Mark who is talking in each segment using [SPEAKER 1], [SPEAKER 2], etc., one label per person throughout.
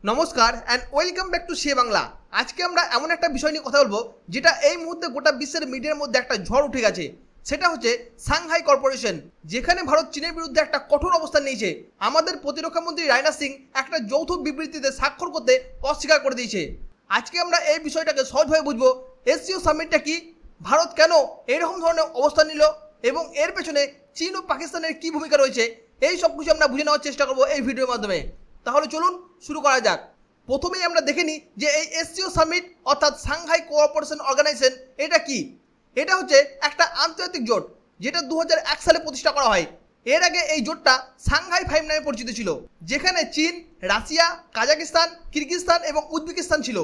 [SPEAKER 1] নমস্কার and welcome back to say Bangla. আজকে আমরা এমন একটা বিষয় নিয়ে কথা বলবো যেটা এই মুহূর্তে গোটা বিশ্বের মিডিয়ার মধ্যে একটা ঝড় উঠে গেছে। সেটা হচ্ছে সাংহাই কর্পোরেশন, যেখানে ভারত চীনের বিরুদ্ধে একটা কঠোর অবস্থান নিয়েছে। আমাদের প্রতিরক্ষা মন্ত্রী রাজনাথ সিং একটা যৌথ বিবৃতিতে স্বাক্ষর করতে অস্বীকার করে দিয়েছে। আজকে আমরা এই বিষয়টাকে সহজভাবে বুঝবো। এসসিও সামিটটা কি, ভারত কেন এরকম ধরনের অবস্থান নিল এবং এর পেছনে চীন ও পাকিস্তানের কি ভূমিকা রয়েছে, এই সব কিছু আমরা বুঝে নেওয়ার চেষ্টা করবো এই ভিডিওর মাধ্যমে। তাহলে চলুন শুরু করা যাক। প্রথমেই আমরা দেখে নিই যে এই এসসিও সামিট অর্থাৎ সাংহাই কোঅপারেশন অর্গানাইজেশন এটা কি। এটা হচ্ছে একটা আন্তর্জাতিক জোট যেটা 2001 সালে প্রতিষ্ঠা করা হয়। এর আগে এই জোটটা সাংহাই ফাইভ নামে পরিচিত ছিল, যেখানে চীন, রাশিয়া, কাজাকিস্তান, কিরগিজস্তান এবং উজবেকিস্তান ছিল।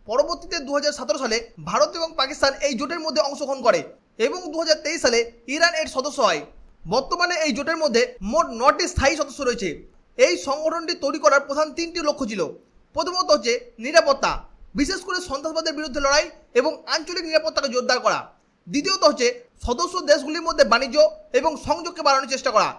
[SPEAKER 1] পরবর্তীতে 2017 সালে ভারত এবং পাকিস্তান এই জোটের মধ্যে অংশগ্রহণ করে এবং 2023 সালে ইরান এর সদস্য হয়। বর্তমানে এই জোটের মধ্যে মোট 9টি স্থায়ী সদস্য রয়েছে। এই সংগঠনটি তৈরি করার প্রধান 3টি লক্ষ্য ছিল। প্রথমত হচ্ছে নিরাপত্তা, বিশেষ করে সন্ত্রাসবাদের বিরুদ্ধে লড়াই এবং আঞ্চলিক নিরাপত্তাকে জোরদার করা। দ্বিতীয়ত হচ্ছে সদস্য দেশগুলির মধ্যে বাণিজ্য এবং সংযোগকে বাড়ানোর চেষ্টা করা।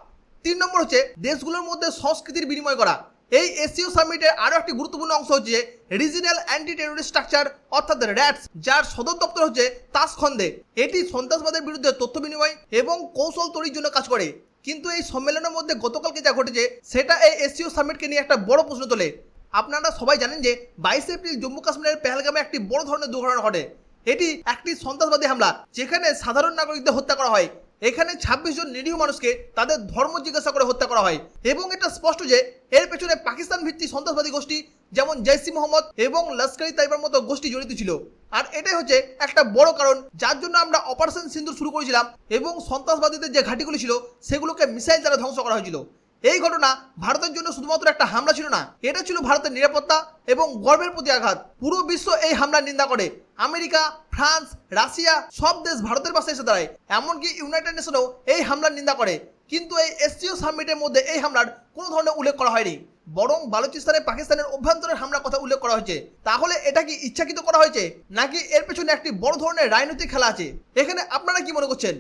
[SPEAKER 1] 3 নম্বর হচ্ছে দেশগুলোর মধ্যে সংস্কৃতির বিনিময় করা। এই এসসিও সামিটের আরও একটি গুরুত্বপূর্ণ অংশ হচ্ছে রিজিনাল অ্যান্টি টেরোরিস্ট স্ট্রাকচার অর্থাৎ র্যাটস, যার সদর দপ্তর হচ্ছে তাশখন্দে। এটি সন্ত্রাসবাদের বিরুদ্ধে তথ্য বিনিময় এবং কৌশল তৈরির জন্য কাজ করে। কিন্তু এই সম্মেলনের মধ্যে গতকালকে যা ঘটেছে সেটা এই এসসিও সামিটকে নিয়ে একটা বড় প্রশ্ন তোলে। আপনারা সবাই জানেন যে 22 এপ্রিল জম্মু কাশ্মীরের পেহেলগামে একটি বড় ধরনের দুর্ঘটনা ঘটে। এটি একটি সন্ত্রাসবাদী হামলা, যেখানে সাধারণ নাগরিকদের হত্যা করা হয়। এখানে 26 জন নিরীহ মানুষকে তাদের ধর্ম জিজ্ঞাসা করে হত্যা করা হয় এবং এটা স্পষ্ট যে এর পেছনে পাকিস্তান ভিত্তিক সন্ত্রাসবাদী গোষ্ঠী যেমন জৈশ-ই মোহাম্মদ এবং লস্কর-ই তৈবার মতো গোষ্ঠী জড়িত ছিল। আর এটাই হচ্ছে একটা বড় কারণ যার জন্য আমরা অপারেশন সিন্দুর শুরু করেছিলাম এবং সন্ত্রাসবাদীদের যে ঘাঁটিগুলি ছিল সেগুলোকে মিসাইল দ্বারা ধ্বংস করা হয়েছিল। এই ঘটনা ভারতের জন্য শুধুমাত্র একটা হামলা ছিল না, এটা ছিল ভারতের নিরাপত্তা এবং গর্বের প্রতি আঘাত। পুরো বিশ্ব এই হামলার নিন্দা করে। আমেরিকা, ফ্রান্স, রাশিয়া সব দেশ ভারতের পাশে এসে দাঁড়ায়। এমনকি ইউনাইটেড নেশনও এই হামলার নিন্দা করে। কিন্তু এই এসসিও সামিটের মধ্যে এই হামলার কোনো ধরনের উল্লেখ করা হয়নি, বরং বালুচিস্তানে পাকিস্তানের অভ্যন্তরের হামলার কথা উল্লেখ করা হয়েছে। তাহলে এটা কি ইচ্ছাকৃত করা হয়েছে নাকি এর পেছনে একটি বড় ধরনের রাজনৈতিক খেলা আছে? এখানে আপনারা কি মনে করছেন?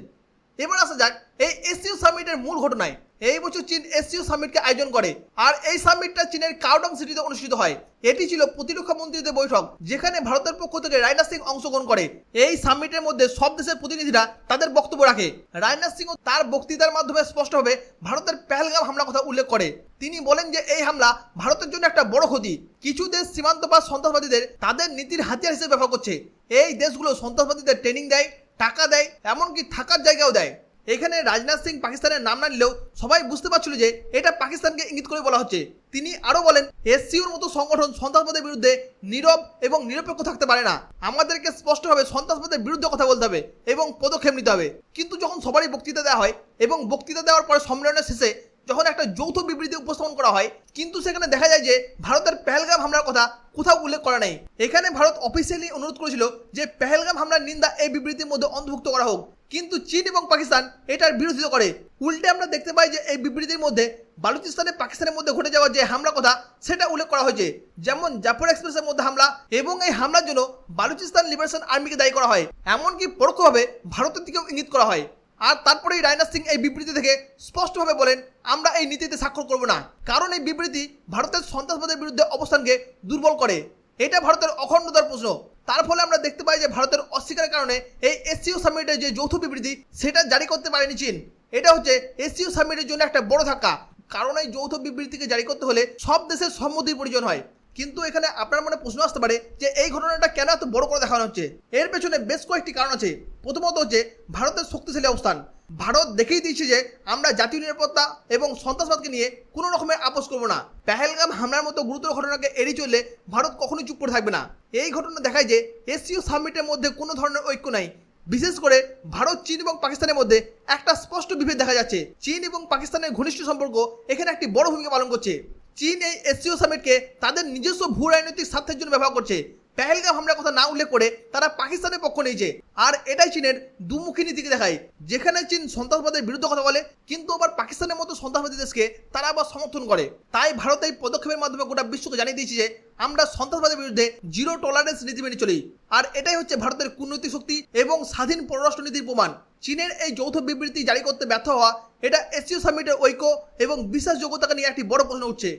[SPEAKER 1] এবার আসা যাক এই এসসিও সামিটের মূল ঘটনায়। এই বছর চীন এসসিও সামিটকে আয়োজন করে, আর এই সামিটটা চীনের কাওডং সিটিতে অনুষ্ঠিত হয়। এটি ছিল প্রতিরক্ষা মন্ত্রীদের বৈঠক, যেখানে ভারতের পক্ষ থেকে রাজনাথ সিং অংশগ্রহণ করে। এই সামিটের মধ্যে সব দেশের প্রতিনিধিরা তাদের বক্তব্য রাখে। রাজনাথ সিংও তার বক্তৃতার মাধ্যমে স্পষ্টভাবে ভারতের পেহেলগাম হামলার কথা উল্লেখ করে। তিনি বলেন যে এই হামলা ভারতের জন্য একটা বড় ক্ষতি। কিছু দেশ সীমান্ত পার সন্ত্রাসবাদীদের তাদের নীতির হাতিয়ার হিসেবে ব্যবহার করছে। এই দেশগুলো সন্ত্রাসবাদীদের ট্রেনিং দেয়, টাকা দেয়, এমনকি থাকার জায়গাও দেয়। এখানে রাজনাথ সিং পাকিস্তানের নাম না নিলেও সবাই বুঝতে পারছিল যে এটা পাকিস্তানকে ইঙ্গিত করে বলা হচ্ছে। তিনি আরও বলেন, এসসিওর মতো সংগঠন সন্ত্রাসবাদের বিরুদ্ধে নীরব এবং নিরপেক্ষ থাকতে পারে না। আমাদেরকে স্পষ্টভাবে সন্ত্রাসবাদের বিরুদ্ধে কথা বলতে হবে এবং পদক্ষেপ নিতে হবে। কিন্তু যখন সবারই বক্তৃতা দেওয়া হয় এবং বক্তৃতা দেওয়ার পরে সম্মেলনের শেষে যখন একটা যৌথ বিবৃতি উপস্থাপন করা হয়, কিন্তু সেখানে দেখা যায় যে ভারতের পেহেলগাম হামলার কথা কোথাও উল্লেখ করা নেই। এখানে ভারত অফিসিয়ালি অনুরোধ করেছিল যে পেহেলগাম হামলার নিন্দা এই বিবৃতির মধ্যে অন্তর্ভুক্ত করা হোক, কিন্তু চীন এবং পাকিস্তান এটার বিরোধিতা করে। উল্টে আমরা দেখতে পাই যে এই বিবৃতির মধ্যে বালুচিস্তানে পাকিস্তানের মধ্যে ঘটে যাওয়া যে হামলা কথা সেটা উল্লেখ করা হয়েছে, যেমন জাফর এক্সপ্রেসের মধ্যে হামলা, এবং এই হামলার জন্য বালুচিস্তান লিবারেশন আর্মিকে দায়ী করা হয়। এমনকি পরোক্ষভাবে ভারতের দিকেও ইঙ্গিত করা হয়। আর তারপরেই রাজনাথ সিং এই বিবৃতি থেকে স্পষ্টভাবে বলেন, আমরা এই নীতিতে স্বাক্ষর করব না, কারণ এই বিবৃতি ভারতের সন্ত্রাসবাদের বিরুদ্ধে অবস্থানকে দুর্বল করে। এটা ভারতের অখণ্ডতার প্রশ্ন। তার ফলে আমরা দেখতে পাই যে ভারতের অস্বীকারের কারণে এই এসসিও সামিটের যে যৌথ বিবৃতি সেটা জারি করতে পারেনি চীন। এটা হচ্ছে এসসিও সামিটের জন্য একটা বড় ধাক্কা, কারণ এই যৌথ বিবৃতিকে জারি করতে হলে সব দেশের সম্মতির প্রয়োজন হয়। কিন্তু এখানে আপনার মনে প্রশ্ন আসতে পারে যে এই ঘটনাটা কেন এত বড় করে দেখানো হচ্ছে? এর পেছনে বেশ কয়েকটি কারণ আছে। প্রথমত হচ্ছে ভারতের শক্তিশালী অবস্থান। ভারত দেখিয়ে দিয়েছে যে আমরা জাতীয় নিরাপত্তা এবং সন্ত্রাসবাদকে নিয়ে কোনো রকমের আপোষ করবো না। পেহেলগাম হামলার মতো গুরুতর ঘটনাকে এড়িয়ে চললে ভারত কখনোই চুপ করে থাকবে না। এই ঘটনা দেখায় যে এসসিও সামিটের মধ্যে কোনো ধরনের ঐক্য নাই। বিশেষ করে ভারত, চীন এবং পাকিস্তানের মধ্যে একটা স্পষ্ট বিভেদ দেখা যাচ্ছে। চীন এবং পাকিস্তানের ঘনিষ্ঠ সম্পর্ক এখানে একটি বড় ভূমিকা পালন করছে। চীন এই এসসিও সামিটকে তাদের নিজস্ব ভূ রাজনৈতিক স্বার্থের জন্য ব্যবহার করছে। পেহেলগাম হামলার কথা না উল্লেখ করে তারা পাকিস্তানের পক্ষ নিয়েছে, আর এটাই চীনের দুমুখী নীতিকে দেখায়, যেখানে চীন সন্ত্রাসবাদের বিরুদ্ধে কথা বলে কিন্তু আবার পাকিস্তানের মতো সন্ত্রাসবাদী দেশকে তারা আবার সমর্থন করে। তাই ভারত এই পদক্ষেপের মাধ্যমে গোটা বিশ্বকে জানিয়ে দিয়েছে যে আমরা সন্ত্রাসবাদের বিরুদ্ধে জিরো টলারেন্স নীতি মেনে চলি। আর এটাই হচ্ছে ভারতের কূটনৈতিক শক্তি এবং স্বাধীন পররাষ্ট্রনীতির প্রমাণ। চীনের এই যৌথ বিবৃতি জারি করতে ব্যর্থ হওয়া এটা এসসিও সামিটের ঐক্য এবং বিশ্বাসযোগ্যতাকে নিয়ে একটি বড় প্রশ্ন উঠছে।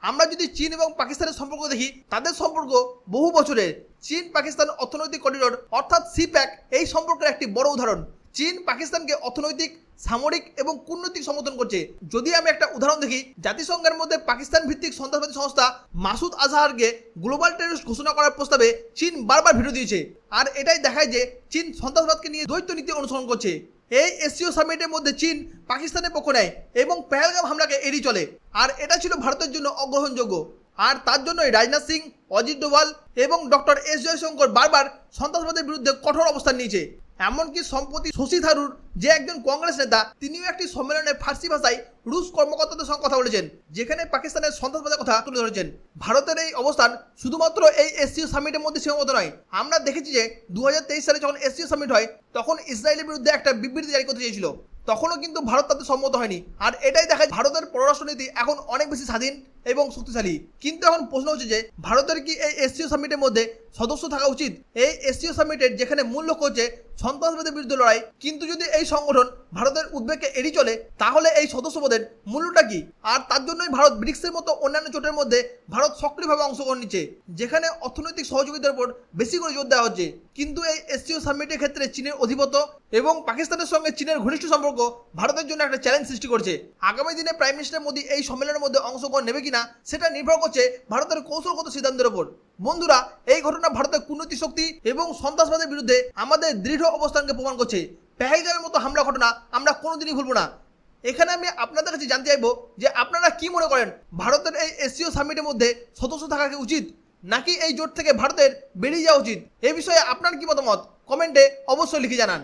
[SPEAKER 1] আমরা যদি চীন এবং পাকিস্তানের সম্পর্ক দেখি, তাদের সম্পর্ক বহু বছরের। চীন পাকিস্তান অর্থনৈতিক করিডোর অর্থাৎ সিপ্যাক এই সম্পর্কের একটি বড় উদাহরণ। চীন পাকিস্তানকে অর্থনৈতিক, সামরিক এবং কূটনৈতিক সমর্থন করছে। যদি আমি একটা উদাহরণ দেখি, জাতিসংঘের মধ্যে পাকিস্তান ভিত্তিক সন্ত্রাসবাদী সংস্থা মাসুদ আজহারকে গ্লোবাল টেররিস্ট ঘোষণা করার প্রস্তাবে চীন বারবার ভিডিও দিয়েছে। আর এটাই দেখায় যে চীন সন্ত্রাসবাদকে নিয়ে দ্বৈত নীতি অনুসরণ করছে। এই এসসিও সামিটের মধ্যে চীন পাকিস্তানের পক্ষ নেয় এবং পেহেলগাম হামলাকে এড়িয়ে চলে। আর এটা ছিল ভারতের জন্য অগ্রহণযোগ্য। আর তার জন্যই রাজনাথ সিং, অজিত ডোভাল এবং ডক্টর এস জয়শঙ্কর বারবার সন্ত্রাসবাদের বিরুদ্ধে কঠোর অবস্থান নিয়েছে। এমনকি সম্প্রতি শশী থারুর, যে একজন কংগ্রেস নেতা, তিনিও একটি সম্মেলনে ফার্সি ভাষায় রুশ কর্মকর্তাদের সঙ্গে কথা বলেছেন, যেখানে পাকিস্তানের সন্ত্রাসবাদের কথা তুলে ধরেছেন। ভারতের এই অবস্থান শুধুমাত্র এই এসসিও সামিটের মধ্যে সীমাবদ্ধ নয়। আমরা দেখেছি যে 2023 সালে যখন এসসিও সামিট হয়, তখন ইসরায়েলের বিরুদ্ধে একটা বিবৃতি জারি করতে চেয়েছিল। তখনও কিন্তু ভারত তাতে সম্মত হয়নি। আর এটাই দেখায় ভারতের পররাষ্ট্রনীতি এখন অনেক বেশি স্বাধীন এবং শক্তিশালী। কিন্তু এখন প্রশ্ন হচ্ছে যে ভারতের কি এই এসসিও সামিটের মধ্যে সদস্য থাকা উচিত? এই এসসিও সামিটের যেখানে মূল লক্ষ্য হচ্ছে সন্ত্রাসবাদের বিরুদ্ধে লড়াই, কিন্তু যদি এই সংগঠন ভারতের উদ্বেগকে এড়িয়ে চলে, তাহলে এই সদস্যপদের মূল্যটা কি? আর তার জন্যই ভারত ব্রিক্সের মতো অন্যান্য জোটের মধ্যে ভারত সক্রিয়ভাবে অংশগ্রহণ নিচ্ছে, যেখানে অর্থনৈতিক সহযোগিতার উপর বেশি করে জোর দেওয়া হচ্ছে। কিন্তু এই এসসিও সামিটের ক্ষেত্রে চীনের অধিপত্য এবং পাকিস্তানের সঙ্গে চীনের ঘনিষ্ঠ সম্পর্ক ভারতের জন্য একটা চ্যালেঞ্জ সৃষ্টি করছে। আগামী দিনে প্রাইম মিনিস্টার মোদী এই সম্মেলনের মধ্যে অংশগ্রহণ নেবে কিনা সেটা নির্ভর করছে ভারতের কৌশলগত সিদ্ধান্তের উপর। বন্ধুরা, এই ঘটনা ভারতের কূটনৈতিক শক্তি এবং সন্ত্রাসবাদের বিরুদ্ধে আমাদের দৃঢ় অবস্থানকে প্রমাণ করছে। পেহেলগামের মতো হামলা ঘটনা আমরা কোনোদিনই ভুলব না। এখানে আমি আপনাদের কাছে জানতে চাইবো যে আপনারা কি মনে করেন, ভারতের এই এসসিও সামিটের মধ্যে সদস্য থাকা কি উচিত, নাকি এই জোট থেকে ভারতের বেরিয়ে যাওয়া উচিত? এ বিষয়ে আপনার কি মতামত কমেন্টে অবশ্যই লিখে জানান।